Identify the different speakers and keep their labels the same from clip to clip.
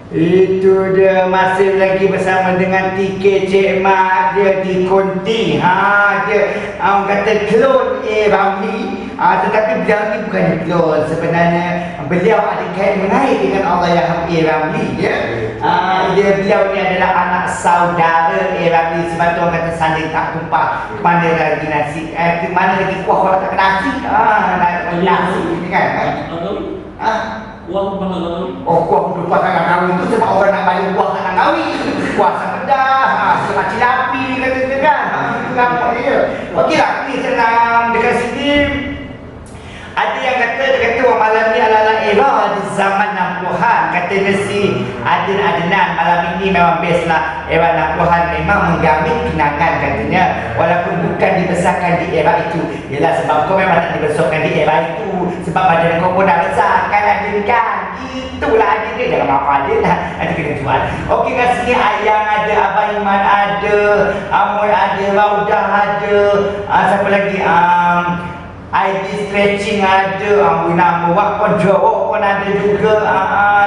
Speaker 1: Itu dia masih lagi bersama dengan TK Cik Mat dia di Konti. Dia orang kata clone Ramli. Tetapi beliau ni bukan clone. Sebenarnya beliau ada kait mengaik dengan Allahyarham Ramli ya. Beliau ni adalah anak saudara Ramli. Sebab tu orang kata sanding tak tumpah. Kemana lagi nasi? Kemana lagi kuah kalau tak kena nasi? Nasi ni kan?
Speaker 2: Kuah tumpah nak kahwin.
Speaker 1: Kuah tumpah nak kahwin tu sebab orang nak bayar kuah nak kahwin. Kuah sempedah, sebab cilapi kata kan. Itu gampang je. Okeylah, ni senang dekat sini. Ada yang kata orang malam ni ala-ala era di zaman 60-an. Katanya si Adin Adnan malam ini memang best lah. Era 60-an memang menggamit kenangan katanya. Walaupun bukan dibesarkan di era itu. Yelah sebab kau memang tak dibesarkan di era itu. Sebab badan kau pun dah besar kan Adin kan. Itulah Adin dia. Jangan maaf Adin lah. Adin kena jual. Okey kat sini Ayang ada, Abang Iman ada, Amoy ada, Raudah ada. Siapa lagi? ID stretching ada, nama wak pun jawab pun ada juga.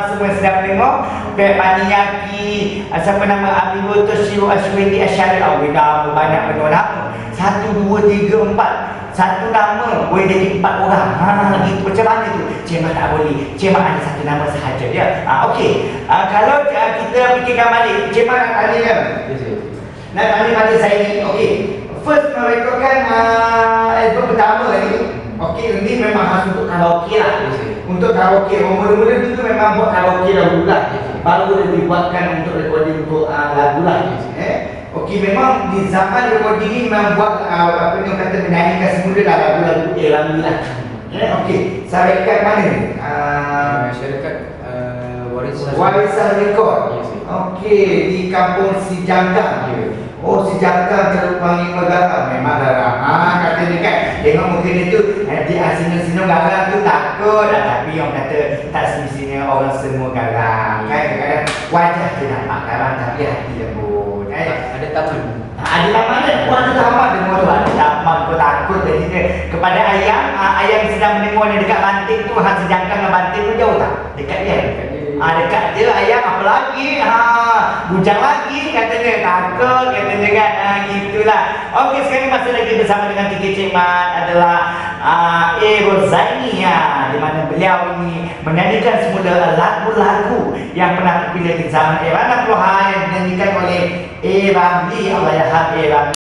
Speaker 1: Semua sedang tengok. Pek Maniyaki, siapa nama Amirul Toshiro Ashwini Asyari. Nama banyak penuh nama. 1, 2, 3, 4. Satu nama boleh jadi 4 orang. Gitu macam mana tu? Cik Mat tak boleh. Cik Mat ada satu nama sahaja ya. Okey. Kalau kita fikirkan balik, Cik Mat nak tanya kan? Nak tanya pada saya ni. Okey. First merekodkan album pertama ni. Okey, ini memang khas untuk karaoke lah. Untuk karaoke, mula-mula dulu memang buat karaoke dahulu lah. Baru dia dibuatkan untuk recording untuk lagu lah. Okey, memang di zaman recording ni memang buat apa yang kata menyanyikan semula lah lagu-lagu Ramli lah. Okey, syarikat mana ni?
Speaker 3: Syarikat
Speaker 1: Warisan Rekod. Okey, di kampung Sijanggang. Si Jangkang terlalu panggil garang. Memang garang. Katanya kan, tengok mungkin itu nanti sino-sino garang tu takut. Tapi orang kata tak semestinya orang semua garang. Kadang-kadang wajah je nampak garang tapi hati lembut.
Speaker 3: Ada taman.
Speaker 1: Ada taman kan? Ada taman dengar tu. Ada taman kau takut. Jadi kepada Ayang, Ayang sedang mendengar ni dekat Banting tu. Si Jangkang dengan Banting tu jauh tak? Dekat dia. Dekat je Ayang apa lagi? Bujang lagi katanya. Takut katanya kan. Gitulah. Okey, sekarang masih lagi bersama dengan TK Cik Mat adalah Rozaini di mana beliau ini menyanyikan semula lagu-lagu yang pernah terpilih di zaman era 60-an yang dinyanyikan oleh Ramli, Allahyarham Ramli.